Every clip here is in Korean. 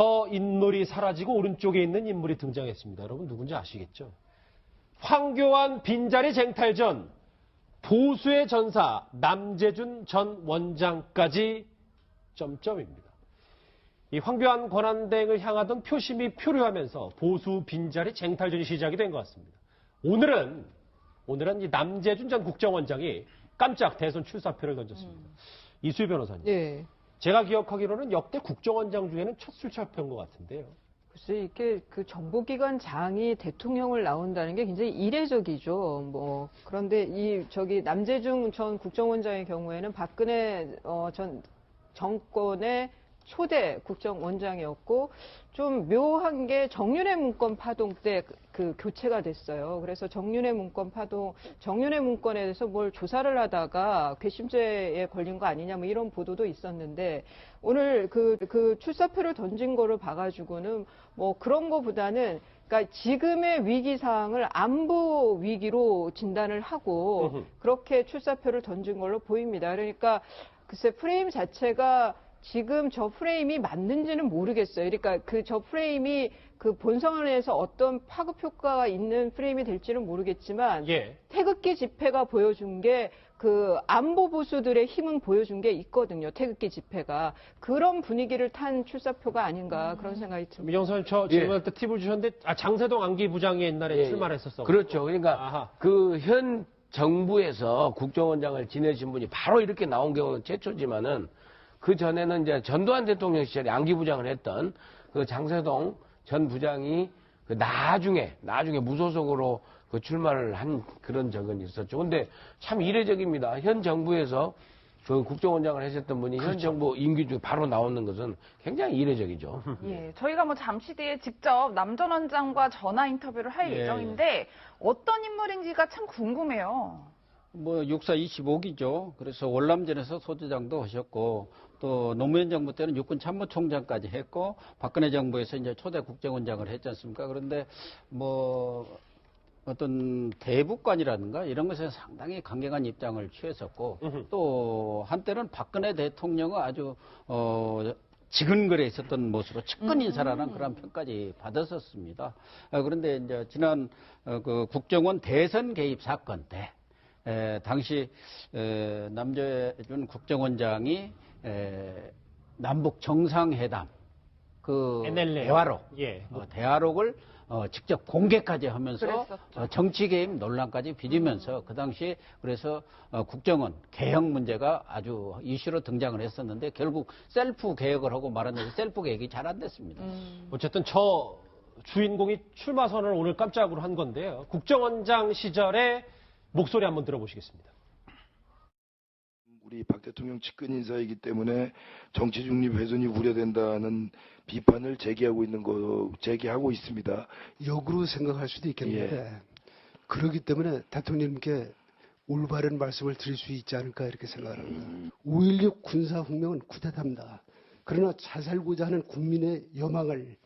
저 인물이 사라지고 오른쪽에 있는 인물이 등장했습니다. 여러분 누군지 아시겠죠? 황교안 빈자리 쟁탈전 보수의 전사 남재준 전 원장까지 점점입니다. 이 황교안 권한대행을 향하던 표심이 표류하면서 보수 빈자리 쟁탈전이 시작이 된 것 같습니다. 오늘은 이 남재준 전 국정원장이 깜짝 대선 출사표를 던졌습니다. 이수희 변호사님. 네. 제가 기억하기로는 역대 국정원장 중에는 첫 출사표인 것 같은데요. 글쎄, 이렇게 그 정보기관장이 대통령을 나온다는 게 굉장히 이례적이죠. 그런데 남재중 전 국정원장의 경우에는 박근혜 전 정권의 초대 국정원장이었고, 좀 묘한 게 정윤회 문건 파동 때 그 교체가 됐어요. 그래서 정윤회 문건에 대해서 뭘 조사를 하다가 괘씸죄에 걸린 거 아니냐, 뭐 이런 보도도 있었는데, 오늘 그 출사표를 던진 거를 봐가지고는 뭐 그런 거보다는, 그러니까 지금의 위기 상황을 안보 위기로 진단을 하고 그렇게 출사표를 던진 걸로 보입니다. 그러니까 글쎄 프레임 자체가 지금 저 프레임이 맞는지는 모르겠어요. 그러니까 저 프레임이 그 본성 안에서 어떤 파급 효과가 있는 프레임이 될지는 모르겠지만, 예. 태극기 집회가 보여준 게 그 안보 보수들의 힘은 보여준 게 있거든요. 태극기 집회가 그런 분위기를 탄 출사표가 아닌가 그런 생각이 듭니다. 미정선 저 질문할 때 팁을 주셨는데 장세동 안기부장이 옛날에 출마를 했었어. 그렇죠. 그러니까 그 현 정부에서 국정원장을 지내신 분이 바로 이렇게 나온 경우는 최초지만은 그 전에는 이제 전두환 대통령 시절에 안기부장을 했던 그 장세동 전 부장이 그 나중에 무소속으로 그 출마를 한 그런 적은 있었죠. 근데 참 이례적입니다. 현 정부에서 그 국정원장을 하셨던 분이 현 정부 임기 중에 바로 나오는 것은 굉장히 이례적이죠. 예, 저희가 뭐 잠시 뒤에 직접 남 전 원장과 전화 인터뷰를 할 예정인데 어떤 인물인지가 참 궁금해요. 뭐 육사 25기죠. 그래서 월남전에서 소대장도 하셨고 또 노무현 정부 때는 육군 참모총장까지 했고 박근혜 정부에서 이제 초대 국정원장을 했지 않습니까? 그런데 뭐 어떤 대북관이라든가 이런 것에 상당히 강경한 입장을 취했었고 또 한때는 박근혜 대통령은 아주 지근거려 있었던 모습으로 측근 인사라는 그런 평까지 받았었습니다. 그런데 이제 지난 그 국정원 대선 개입 사건 때 당시 남재준 국정원장이 남북 정상회담 그 NLL. 대화록 예. 대화록을 직접 공개까지 하면서 그랬었죠. 정치 개입 논란까지 빚으면서 그 당시 그래서 국정원 개혁 문제가 아주 이슈로 등장을 했었는데 결국 셀프 개혁을 하고 말았는데 셀프 개혁이 잘 안 됐습니다. 어쨌든 저 주인공이 출마 선언을 오늘 깜짝으로 한 건데요. 국정원장 시절에 목소리 한번 들어보시겠습니다. 우리 박 대통령 측근 인사이기 때문에 정치 중립 훼손이 우려된다는 비판을 제기하고 있습니다. 역으로 생각할 수도 있겠는데 그렇기 때문에 대통령님께 올바른 말씀을 드릴 수 있지 않을까 이렇게 생각을 합니다. 5.16 군사혁명은 쿠데타입니다. 그러나 잘 살고자 하는 국민의 여망을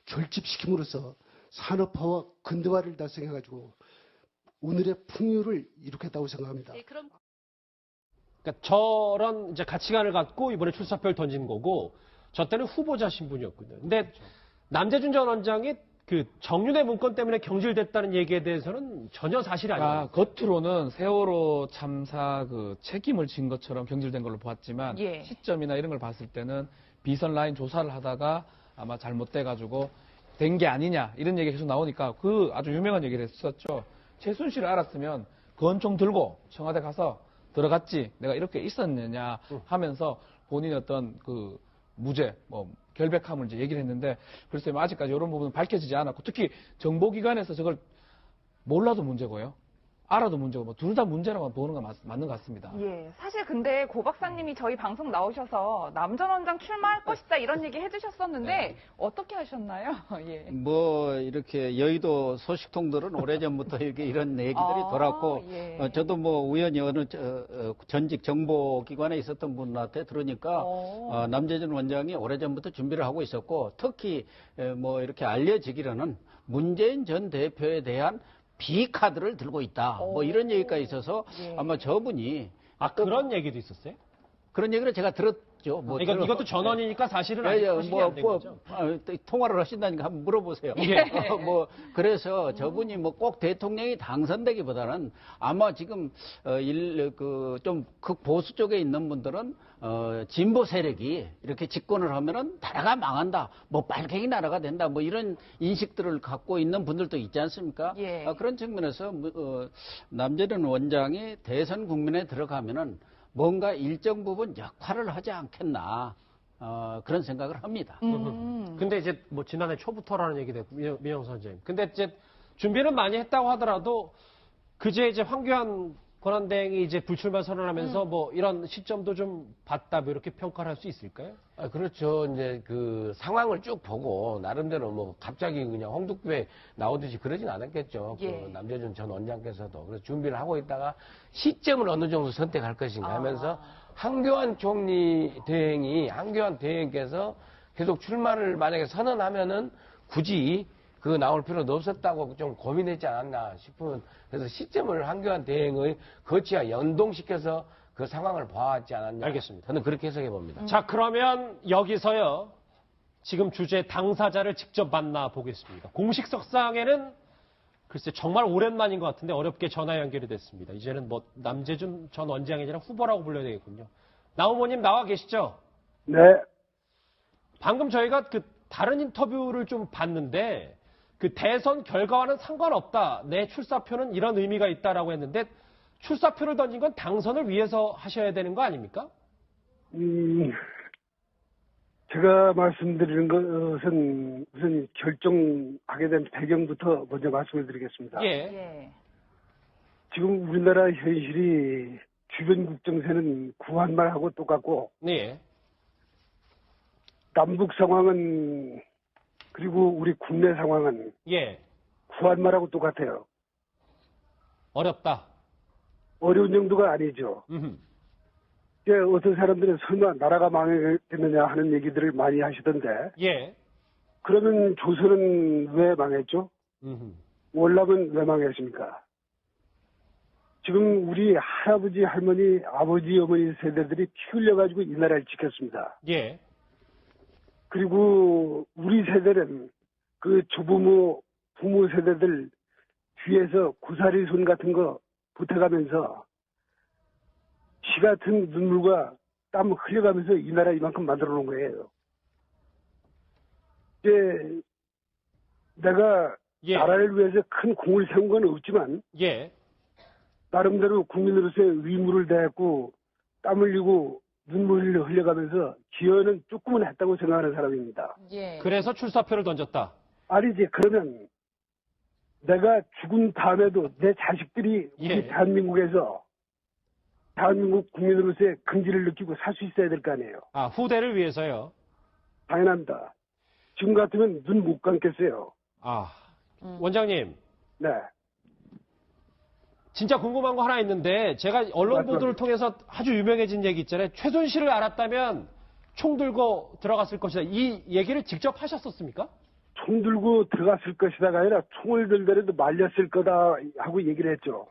결집시킴으로써 산업화와 근대화를 달성해가지고 오늘의 풍요를 일으켰다고 생각합니다. 그러니까 저런 이제 가치관을 갖고 이번에 출사표를 던진 거고, 저 때는 후보자 신분이었거든요. 근데 남재준 전 원장이 그 정윤회 문건 때문에 경질됐다는 얘기에 대해서는 전혀 사실이 아니에요. 겉으로는 세월호 참사 그 책임을 진 것처럼 경질된 걸로 보았지만 시점이나 이런 걸 봤을 때는 비선 라인 조사를 하다가 아마 잘못돼가지고 된 게 아니냐 이런 얘기가 계속 나오니까 그 아주 유명한 얘기를 했었죠. 최순실을 알았으면 권총 들고 청와대 가서 들어갔지 내가 이렇게 있었느냐 하면서 본인의 어떤 그 무죄, 결백함을 이제 얘기를 했는데 글쎄 뭐 아직까지 이런 부분은 밝혀지지 않았고 특히 정보기관에서 저걸 몰라도 문제고요. 알아도 문제고 둘 다 문제라고 보는 건 맞는 것 같습니다. 예, 사실 근데 고 박사님이 저희 방송 나오셔서 남 전 원장 출마할 것이다 이런 얘기 해주셨었는데 어떻게 하셨나요? 예. 뭐 이렇게 여의도 소식통들은 오래전부터 이렇게 이런 얘기들이 돌았고 저도 뭐 우연히 어느 전직 정보기관에 있었던 분한테 들으니까 남재준 원장이 오래전부터 준비를 하고 있었고 특히 뭐 이렇게 알려지기로는 문재인 전 대표에 대한 B카드를 들고 있다. 뭐 이런 얘기가 있어서 아마 저분이 그런 얘기도 있었어요? 그런 얘기를 제가 없죠. 뭐 그러니까 이것도 전원이니까 사실은 아직 소식이 안 된 거죠. 통화를 하신다니까 한번 물어보세요. 예. 그래서 저분이 뭐 꼭 대통령이 당선되기보다는 아마 지금 좀 극보수 쪽에 있는 분들은 진보 세력이 이렇게 집권을 하면은 나라가 망한다, 뭐 빨갱이 나라가 된다, 뭐 이런 인식들을 갖고 있는 분들도 있지 않습니까? 예. 그런 측면에서 남재준 원장이 대선 국면에 들어가면은 뭔가 일정 부분 역할을 하지 않겠나 그런 생각을 합니다. 근데 이제 뭐 지난해 초부터라는 얘기도 했고, 민영선 선생님. 근데 이제 준비는 많이 했다고 하더라도 그제 이제 황교안 권한대행이 이제 불출마 선언하면서 뭐 이런 시점도 좀 봤다, 뭐 이렇게 평가를 할 수 있을까요? 그렇죠. 이제 그 상황을 쭉 보고 나름대로 뭐 갑자기 그냥 홍두깨 나오듯이 그러진 않았겠죠. 예. 그 남재준 전 원장께서도 그래서 준비를 하고 있다가 시점을 어느 정도 선택할 것인가 하면서 황교안 대행께서 계속 출마를 만약에 선언하면은 굳이 그 나올 필요도 없었다고 좀 고민했지 않았나 싶은, 그래서 시점을 황교안 대행의 거치와 연동시켜서 그 상황을 봐왔지 않았냐. 알겠습니다. 저는 그렇게 해석해 봅니다. 자, 그러면 여기서요, 지금 주제 당사자를 직접 만나보겠습니다. 공식석상에는 글쎄 정말 오랜만인 것 같은데 어렵게 전화 연결이 됐습니다. 이제는 뭐 남재준 전 원장이 아니라 후보라고 불러야 되겠군요. 나오모님 나와 계시죠? 네. 방금 저희가 그 다른 인터뷰를 좀 봤는데 그 대선 결과와는 상관없다. 내 출사표는 이런 의미가 있다라고 했는데 출사표를 던진 건 당선을 위해서 하셔야 되는 거 아닙니까? 제가 말씀드리는 것은 우선 결정하게 된 배경부터 먼저 말씀을 드리겠습니다. 예. 예. 지금 우리나라 현실이 주변 국정세는 구한말하고 똑같고 네. 남북 상황은 그리고 우리 국내 상황은 예. 구한말하고 똑같아요. 어렵다. 어려운 정도가 아니죠. 어떤 사람들은 설마 나라가 망했겠느냐 하는 얘기들을 많이 하시던데 예. 그러면 조선은 왜 망했죠? 월남은 왜 망했습니까? 지금 우리 할아버지, 할머니, 아버지, 어머니 세대들이 피 흘려가지고 이 나라를 지켰습니다. 예. 그리고 우리 세대는 그 조부모, 부모 세대들 뒤에서 고사리 손 같은 거 보태가면서 피 같은 눈물과 땀 흘려가면서 이 나라 이만큼 만들어 놓은 거예요. 이제 내가 예. 나라를 위해서 큰 공을 세운 건 없지만 예. 나름대로 국민으로서의 의무를 다했고 땀 흘리고 눈물을 흘려가면서 기여는 조금은 했다고 생각하는 사람입니다. 예. 그래서 출사표를 던졌다. 아니지. 그러면 내가 죽은 다음에도 내 자식들이 우리 예. 대한민국에서 대한민국 국민으로서의 긍지를 느끼고 살 수 있어야 될 거 아니에요. 아, 후대를 위해서요. 당연합니다. 지금 같으면 눈 못 감겠어요. 아, 원장님. 네. 진짜 궁금한 거 하나 있는데 제가 언론 보도를 통해서 아주 유명해진 얘기 있잖아요. 최순실을 알았다면 총 들고 들어갔을 것이다. 이 얘기를 직접 하셨었습니까? 총 들고 들어갔을 것이다가 아니라 총을 들더라도 말렸을 거다 하고 얘기를 했죠.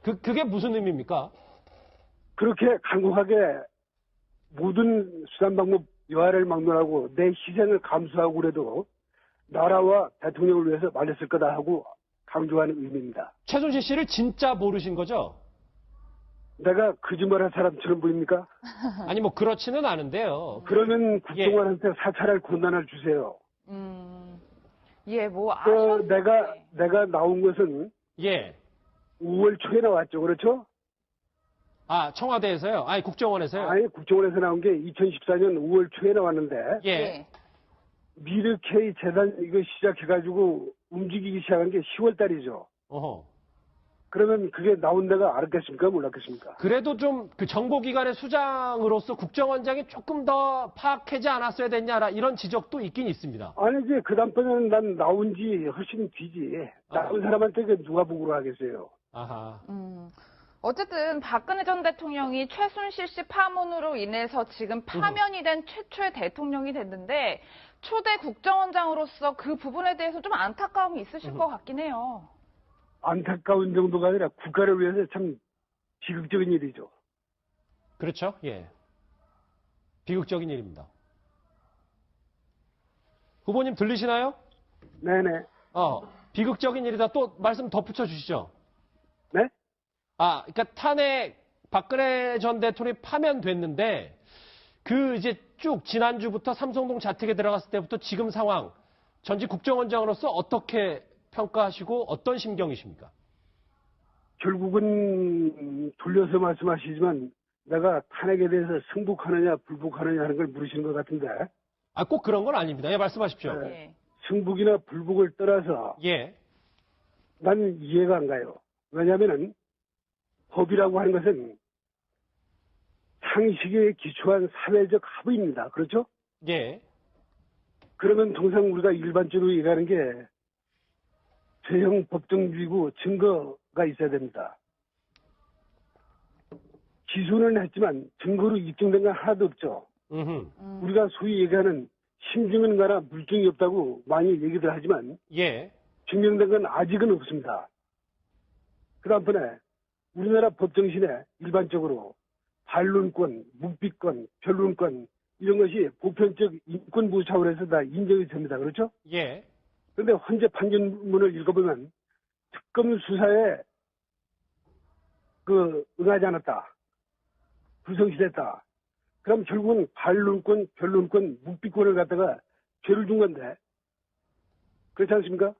그게 무슨 의미입니까? 그렇게 강력하게 모든 수단 방법 여하를 막론하고 내 희생을 감수하고 그래도 나라와 대통령을 위해서 말렸을 거다 하고 강조하는 의미입니다. 최순실 씨를 진짜 모르신 거죠? 내가 거짓말한 사람처럼 보입니까? 아니 뭐 그렇지는 않은데요. 그러면 국정원한테 사찰할 권한을 주세요. 예, 뭐 아셨는데. 내가 나온 것은 예. 5월 초에 나왔죠. 그렇죠? 아, 청와대에서요? 아니, 국정원에서요? 아니, 국정원에서 나온 게 2014년 5월 초에 나왔는데 예. 미르케이 재단 이거 시작해가지고 움직이기 시작한 게 10월 달이죠. 어허. 그러면 그게 나온 데가 알았겠습니까? 몰랐겠습니까? 그래도 좀 그 정보기관의 수장으로서 국정원장이 조금 더 파악하지 않았어야 됐냐, 이런 지적도 있긴 있습니다. 아니지. 그 다음번에는 난 나온 지 훨씬 뒤지. 나온 사람한테 그 누가 보고를 하겠어요. 아하. 어쨌든 박근혜 전 대통령이 최순실 씨 파문으로 인해서 지금 파면이 된 최초의 대통령이 됐는데 초대 국정원장으로서 그 부분에 대해서 좀 안타까움이 있으실 것 같긴 해요. 안타까운 정도가 아니라 국가를 위해서 참 비극적인 일이죠. 그렇죠? 예. 비극적인 일입니다. 후보님 들리시나요? 네네. 비극적인 일이다. 또 말씀 덧붙여 주시죠. 네? 그러니까 탄핵 박근혜 전 대통령이 파면됐는데 그 이제 쭉 지난주부터 삼성동 자택에 들어갔을 때부터 지금 상황 전직 국정원장으로서 어떻게 평가하시고 어떤 심경이십니까? 결국은 돌려서 말씀하시지만 내가 탄핵에 대해서 승복하느냐 불복하느냐 하는 걸 물으시는 것 같은데. 꼭 그런 건 아닙니다. 예, 말씀하십시오. 네. 승복이나 불복을 떠나서 예. 난 이해가 안 가요. 왜냐하면은 법이라고 하는 것은 상식에 기초한 사회적 합의입니다. 그렇죠? 예. 그러면 통상 우리가 일반적으로 얘기하는 게 죄형 법정주의고 증거가 있어야 됩니다. 기소는 했지만 증거로 입증된 건 하나도 없죠. 우리가 소위 얘기하는 심증은가나 물증이 없다고 많이 얘기들 하지만 예. 증명된 건 아직은 없습니다. 그 다음번에 우리나라 법정신에 일반적으로 반론권, 묵비권, 변론권 이런 것이 보편적 인권보호 차원에서 다 인정이 됩니다. 그렇죠? 예. 그런데 헌재 판결문을 읽어보면 특검 수사에 응하지 않았다. 불성실했다. 그럼 결국은 반론권, 변론권, 묵비권을 갖다가 죄를 준 건데 그렇지 않습니까?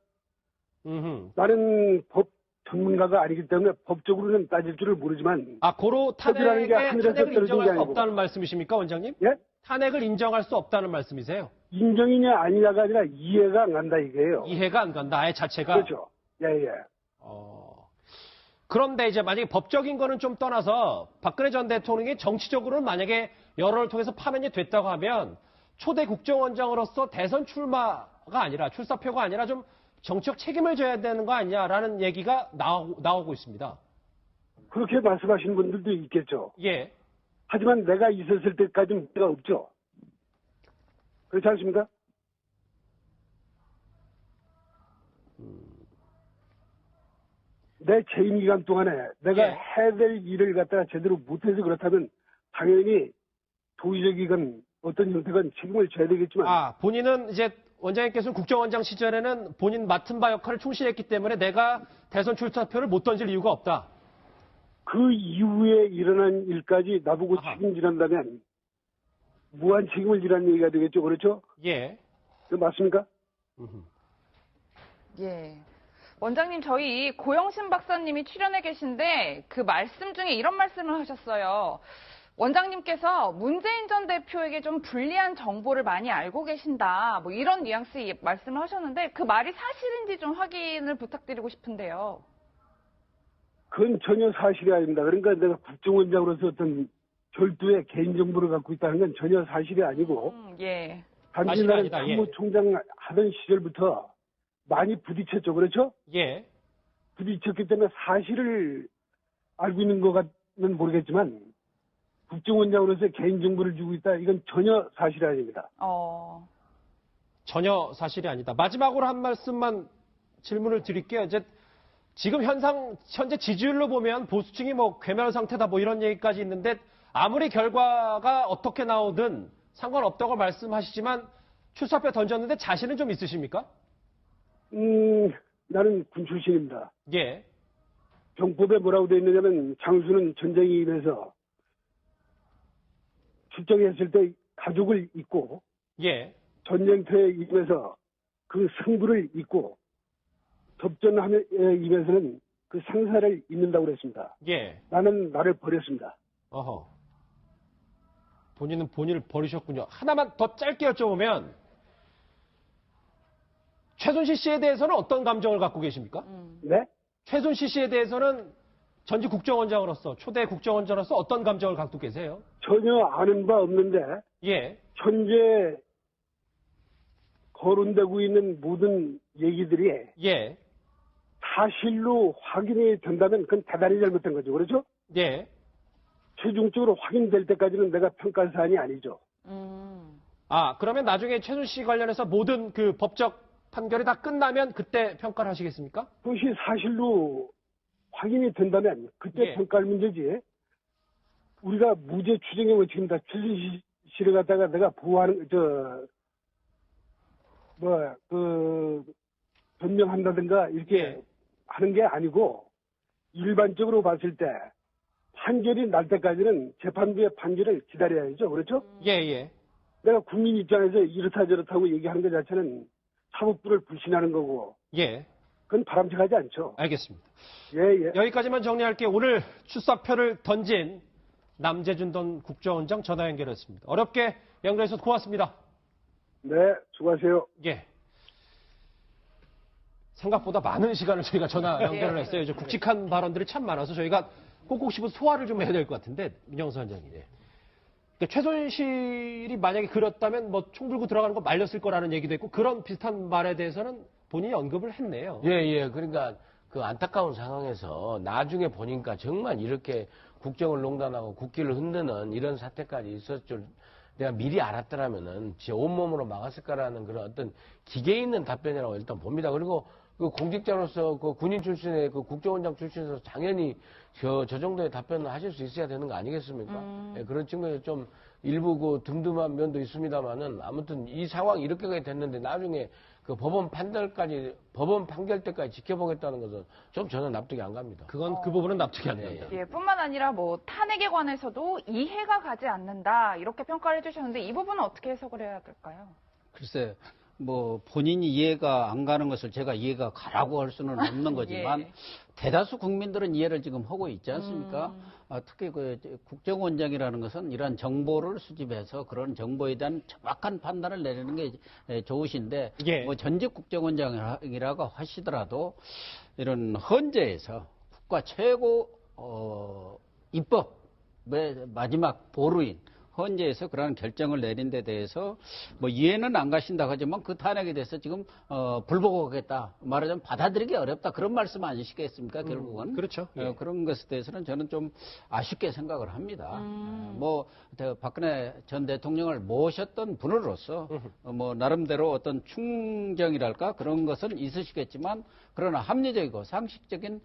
나는 법 전문가가 아니기 때문에 법적으로는 따질 줄을 모르지만 고로 법이라는 게 하늘에서 탄핵을 떨어진 인정할 게 수 아니고. 없다는 말씀이십니까, 원장님? 예? 탄핵을 인정할 수 없다는 말씀이세요? 인정이냐 아니냐가 아니라 이해가 안 간다 이게요. 이해가 안 간다, 아예 자체가? 그렇죠. 예. 그런데 이제 만약에 법적인 거는 좀 떠나서 박근혜 전 대통령이 정치적으로는 만약에 여론을 통해서 파면이 됐다고 하면 초대 국정원장으로서 대선 출마가 아니라 출사표가 아니라 좀 정치적 책임을 져야 되는 거 아니냐라는 얘기가 나오고 있습니다. 그렇게 말씀하시는 분들도 있겠죠. 예. 하지만 내가 있었을 때까지는 문제가 없죠. 그렇지 않습니까? 내 재임 기간 동안에 내가 예. 해야 될 일을 갖다가 제대로 못해서 그렇다면 당연히 도의적이건 어떤 형태건 책임을 져야 되겠지만 본인은 이제 원장님께서는 국정원장 시절에는 본인 맡은 바 역할을 충실했기 때문에 내가 대선 출사표를 못 던질 이유가 없다. 그 이후에 일어난 일까지 나보고 책임지란다면 무한 책임을 지라는 얘기가 되겠죠. 그렇죠? 예. 그 맞습니까? 예. 원장님, 저희 고영신 박사님이 출연해 계신데 그 말씀 중에 이런 말씀을 하셨어요. 원장님께서 문재인 전 대표에게 좀 불리한 정보를 많이 알고 계신다. 뭐 이런 뉘앙스의 말씀을 하셨는데 그 말이 사실인지 좀 확인을 부탁드리고 싶은데요. 그건 전혀 사실이 아닙니다. 그러니까 내가 국정원장으로서 어떤 별도의 개인정보를 갖고 있다는 건 전혀 사실이 아니고 예. 단지 사실이 나는 아니다. 예. 참모총장 하던 시절부터 많이 부딪혔죠. 그렇죠? 예. 부딪혔기 때문에 사실을 알고 있는 것 같는 모르겠지만 국정원장으로서 개인정보를 주고 있다. 이건 전혀 사실이 아닙니다. 전혀 사실이 아니다. 마지막으로 한 말씀만 질문을 드릴게요. 이제 지금 현재 지지율로 보면 보수층이 괴멸 상태다 이런 얘기까지 있는데 아무리 결과가 어떻게 나오든 상관없다고 말씀하시지만 출사표 던졌는데 자신은 좀 있으십니까? 나는 군 출신입니다. 예. 병법에 뭐라고 되어 있느냐면 장수는 전쟁에 임해서 출정했을 때 가족을 잊고 예. 전쟁터에 임해서 그 승부를 잊고 접전함에 임해서는 그 상사를 잊는다고 그랬습니다. 예. 나는 나를 버렸습니다. 본인은 본인을 버리셨군요. 하나만 더 짧게 여쭤보면 최순실 씨에 대해서는 어떤 감정을 갖고 계십니까? 네? 최순실 씨에 대해서는 전직 국정원장으로서 초대 국정원장으로서 어떤 감정을 갖고 계세요? 전혀 아는 바 없는데 예. 현재 거론되고 있는 모든 얘기들이 예. 사실로 확인이 된다면 그건 대단히 잘못된 거죠. 그렇죠? 예. 최종적으로 확인될 때까지는 내가 평가할 사안이 아니죠. 그러면 나중에 최순실 씨 관련해서 모든 그 법적 판결이 다 끝나면 그때 평가를 하시겠습니까? 그것이 사실로 확인이 된다면 그때 예. 평가할 문제지. 우리가 무죄 추정의 원칙입니다. 최순실 씨를 갖다가 내가 보호하는, 변명한다든가 이렇게 예. 하는 게 아니고 일반적으로 봤을 때 판결이 날 때까지는 재판부의 판결을 기다려야죠. 그렇죠? 예, 예. 내가 국민 입장에서 이렇다 저렇다고 얘기하는 것 자체는 사법부를 불신하는 거고 예. 그건 바람직하지 않죠. 알겠습니다. 예, 예. 여기까지만 정리할게요. 오늘 출사표를 던진 남재준 전 국정원장 전화 연결했습니다. 어렵게 연결해서 고맙습니다. 네, 수고하세요. 예. 생각보다 많은 시간을 저희가 전화 연결을 했어요. 이제 굵직한 발언들이 참 많아서 저희가 꼭꼭 씹어서 소화를 좀 해야 될 것 같은데, 민정수 원장님. 그러니까 최순실이 만약에 그렇다면 뭐 총 들고 들어가는 거 말렸을 거라는 얘기도 있고 그런 비슷한 말에 대해서는 본인이 언급을 했네요. 예, 예. 그러니까 그 안타까운 상황에서 나중에 보니까 정말 이렇게 국정을 농단하고 국기를 흔드는 이런 사태까지 있었을 줄 내가 미리 알았더라면은 제 온몸으로 막았을 거라는 그런 어떤 기계 있는 답변이라고 일단 봅니다. 그리고 그 공직자로서 그 군인 출신의 그 국정원장 출신에서 당연히 저 정도의 답변을 하실 수 있어야 되는 거 아니겠습니까? 예, 그런 측면에서 좀 일부 그 듬듬한 면도 있습니다만은 아무튼 이 상황이 이렇게까지 됐는데 나중에 그 법원 판결 때까지 지켜보겠다는 것은 좀 저는 납득이 안 갑니다. 그 부분은 납득이 안 됩니다. 예, 뿐만 아니라 뭐 탄핵에 관해서도 이해가 가지 않는다 이렇게 평가를 해주셨는데 이 부분은 어떻게 해석을 해야 될까요? 글쎄, 뭐 본인이 이해가 안 가는 것을 제가 이해가 가라고 할 수는 없는 거지만 예. 대다수 국민들은 이해를 지금 하고 있지 않습니까? 특히 그 국정원장이라는 것은 이러한 정보를 수집해서 그런 정보에 대한 정확한 판단을 내리는 게 좋으신데 예. 뭐 전직 국정원장이라고 하시더라도 이런 헌재에서 국가 최고 입법의 마지막 보루인 헌재에서 그러한 결정을 내린 데 대해서 뭐 이해는 안 가신다고 하지만 그 탄핵에 대해서 지금 불복하겠다 말하자면 받아들이기 어렵다 그런 말씀 아니시겠습니까 결국은 그렇죠. 예. 그런 것에 대해서는 저는 좀 아쉽게 생각을 합니다. 뭐 박근혜 전 대통령을 모셨던 분으로서 뭐 나름대로 어떤 충정이랄까 그런 것은 있으시겠지만 그러나 합리적이고 상식적인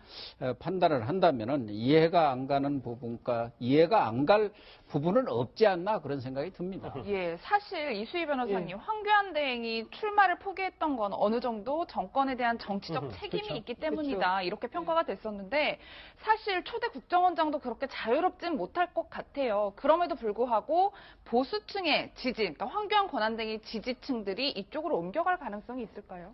판단을 한다면은 이해가 안 가는 부분과 이해가 안 갈 부분은 없지 않나 그런 생각이 듭니다. 예, 사실 이수희 변호사님, 황교안 대행이 출마를 포기했던 건 어느 정도 정권에 대한 정치적 책임이 그렇죠. 있기 때문이다. 이렇게 평가가 됐었는데 사실 초대 국정원장도 그렇게 자유롭진 못할 것 같아요. 그럼에도 불구하고 보수층의 지지, 그러니까 황교안 권한대행의 지지층들이 이쪽으로 옮겨갈 가능성이 있을까요?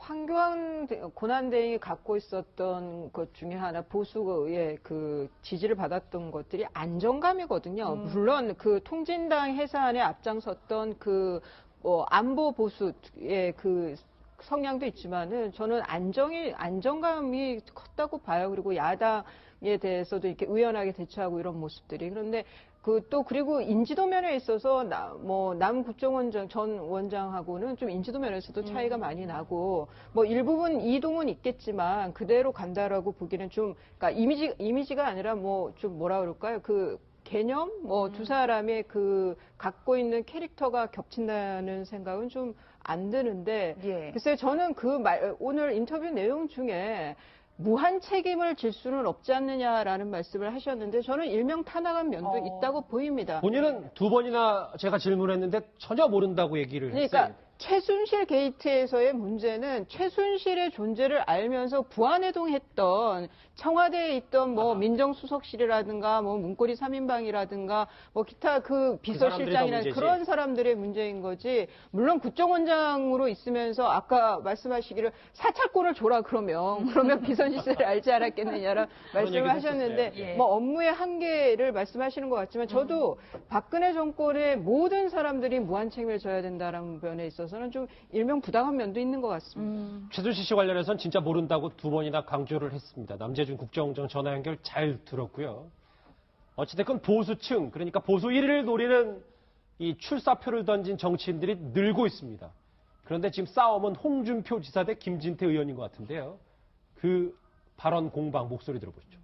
황교안 권한대행이 갖고 있었던 것 중에 하나 보수의 그 지지를 받았던 것들이 안정감이거든요. 물론 그 통진당 해산에 앞장섰던 그 안보 보수의 그 성향도 있지만은 저는 안정감이 컸다고 봐요. 그리고 야당에 대해서도 이렇게 의연하게 대처하고 이런 모습들이. 그런데 그리고 인지도 면에 있어서 남 국정원장 전 원장하고는 좀 인지도 면에서도 차이가 많이 나고 뭐 일부분 이동은 있겠지만 그대로 간다라고 보기는 좀 그러니까 이미지가 아니라 뭐 좀 뭐라 그럴까요? 그 개념 두 사람의 그 갖고 있는 캐릭터가 겹친다는 생각은 좀 안 드는데 예. 글쎄요 저는 오늘 인터뷰 내용 중에 무한 책임을 질 수는 없지 않느냐라는 말씀을 하셨는데 저는 일명 타당한 면도 있다고 보입니다. 본인은 두 번이나 제가 질문했는데 전혀 모른다고 얘기를 했어요. 그러니까 최순실 게이트에서의 문제는 최순실의 존재를 알면서 부안해동했던 청와대에 있던 뭐 민정수석실이라든가 뭐 문고리 3인방이라든가 뭐 기타 그 비서실장이나 그런 사람들의 문제인 거지. 물론 국정원장으로 있으면서 아까 말씀하시기를 사찰권을 줘라 그러면 비서실세를 알지 않았겠느냐라 말씀을 하셨는데 예. 뭐 업무의 한계를 말씀하시는 것 같지만 저도 박근혜 정권의 모든 사람들이 무한 책임을 져야 된다는 면에 있어서는 좀 일명 부당한 면도 있는 것 같습니다. 최순실 씨 관련해서는 진짜 모른다고 두 번이나 강조를 했습니다. 남재준 국정원장 전화 연결 잘 들었고요. 어찌됐건 보수층, 그러니까 보수 1위를 노리는 이 출사표를 던진 정치인들이 늘고 있습니다. 그런데 지금 싸움은 홍준표 지사 대 김진태 의원인 것 같은데요. 그 발언 공방 목소리 들어보시죠.